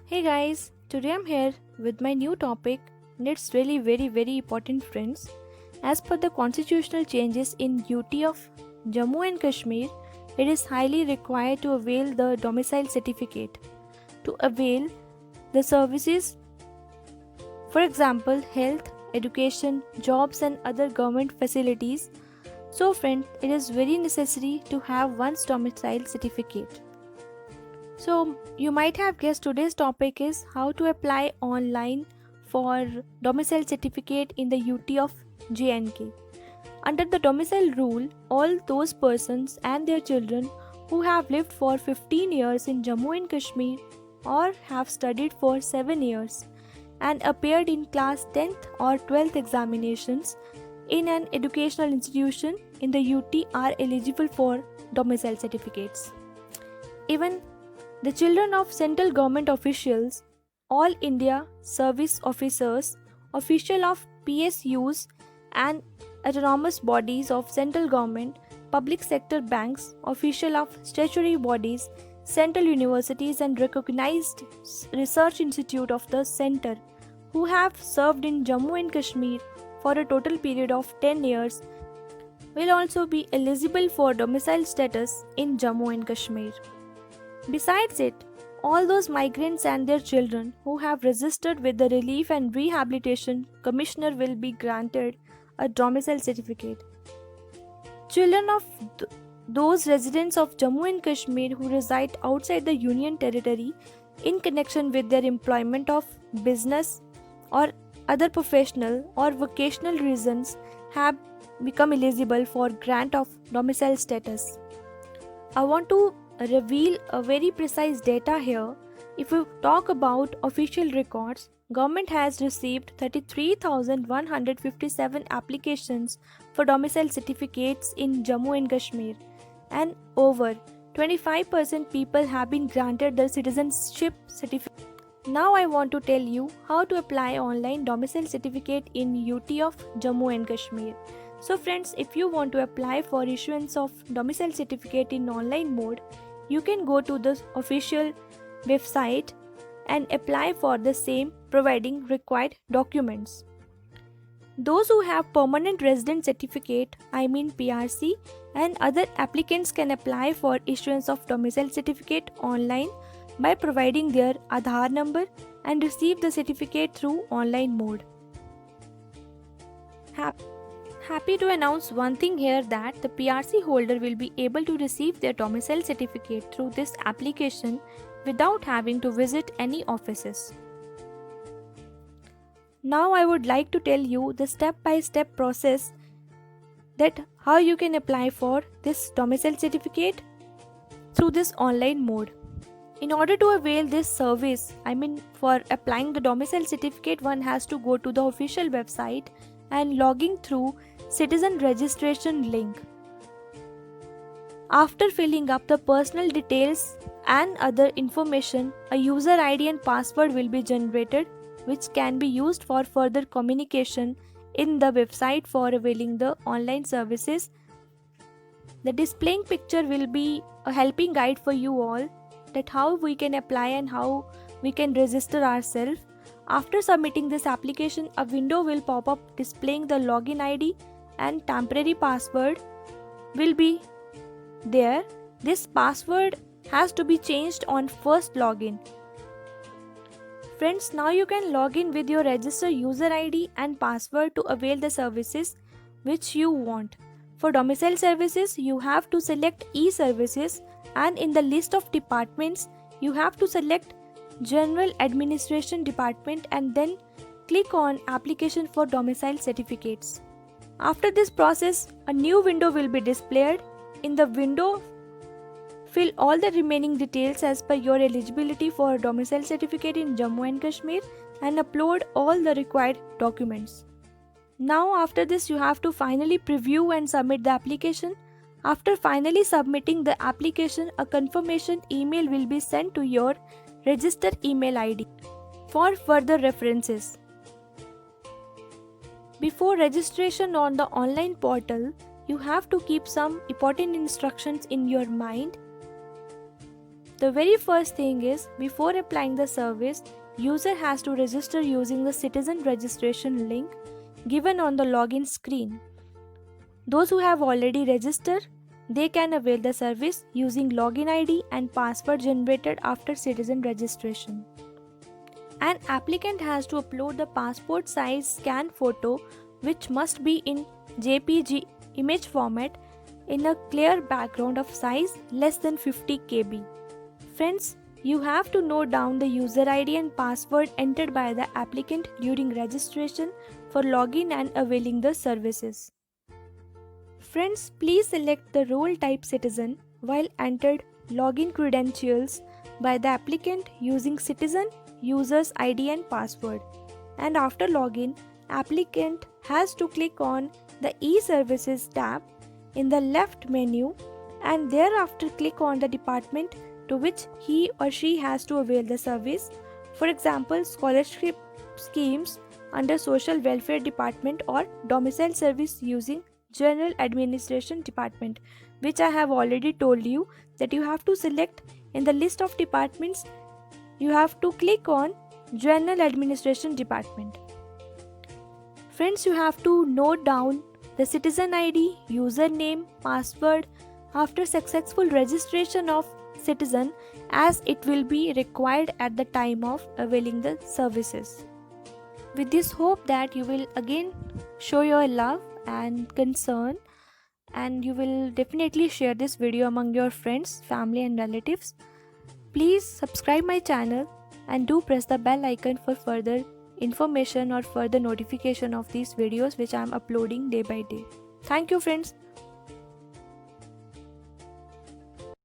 Hey guys, today I'm here with my new topic and it's really very important friends. As per the constitutional changes in UT of Jammu and Kashmir, it is highly required to avail the domicile certificate to avail the services, for example health, education, jobs and other government facilities. So friend, it is very necessary to have one's domicile certificate. So, you might have guessed today's topic is how to apply online for domicile certificate in the UT of JNK. Under the domicile rule, all those persons and their children who have lived for 15 years in Jammu and Kashmir or have studied for 7 years and appeared in class 10th or 12th examinations in an educational institution in the UT are eligible for domicile certificates. Even the children of central government officials, all India service officers, official of PSUs and autonomous bodies of central government, public sector banks, official of statutory bodies, central universities and recognized research institute of the center who have served in Jammu and Kashmir for a total period of 10 years will also be eligible for domicile status in Jammu and Kashmir. Besides it, all those migrants and their children who have registered with the Relief and Rehabilitation Commissioner will be granted a domicile certificate. Children of those residents of Jammu and Kashmir who reside outside the Union territory in connection with their employment of business or other professional or vocational reasons have become eligible for grant of domicile status. I want to reveal a very precise data here. If we talk about official records, government has received 33,157 applications for domicile certificates in Jammu and Kashmir and over 25% people have been granted the citizenship certificate. Now I want to tell you how to apply online domicile certificate in UT of Jammu and Kashmir. So friends, if you want to apply for issuance of domicile certificate in online mode, you can go to the official website and apply for the same providing required documents. Those who have permanent resident certificate, I mean PRC, and other applicants can apply for issuance of domicile certificate online by providing their Aadhaar number and receive the certificate through online mode. Happy to announce one thing here that the PRC holder will be able to receive their domicile certificate through this application without having to visit any offices. Now I would like to tell you the step-by-step process that how you can apply for this domicile certificate through this online mode. In order to avail this service, for applying the domicile certificate, one has to go to the official website and logging through citizen registration link. After filling up the personal details and other information, a user ID and password will be generated which can be used for further communication in the website for availing the online services. The displaying picture will be a helping guide for you all that how we can apply and how we can register ourselves. After submitting this application, a window will pop up displaying the login ID and temporary password will be there. This password has to be changed on first login. Friends, now you can log in with your registered user ID and password to avail the services which you want. For domicile services, you have to select e-services and in the list of departments, you have to select General Administration Department and then click on Application for Domicile Certificates. After this process, a new window will be displayed. In the window, fill all the remaining details as per your eligibility for a domicile certificate in Jammu and Kashmir and upload all the required documents. Now after this, you have to finally preview and submit the application. After finally submitting the application, a confirmation email will be sent to your registered email ID for further references. Before registration on the online portal, you have to keep some important instructions in your mind. The very first thing is, before applying the service, user has to register using the citizen registration link given on the login screen. Those who have already registered, they can avail the service using login ID and password generated after citizen registration. An applicant has to upload the passport size scan photo, which must be in JPG image format in a clear background of size less than 50 KB. Friends, you have to note down the user ID and password entered by the applicant during registration for login and availing the services. Friends, please select the role type citizen while entered login credentials by the applicant using citizen, user's ID and password. And after login, applicant has to click on the e-services tab in the left menu and thereafter click on the department to which he or she has to avail the service. For example, scholarship schemes under social welfare department or domicile service using general administration department, which I have already told you that you have to select in the list of departments. You have to click on general administration department. Friends, you have to note down the citizen ID, username, password after successful registration of citizen, as it will be required at the time of availing the services. With this hope that you will again show your love and concern, and you will definitely share this video among your friends, family and relatives. Please subscribe my channel and do press the bell icon for further information or further notification of these videos which I am uploading day by day. Thank you friends.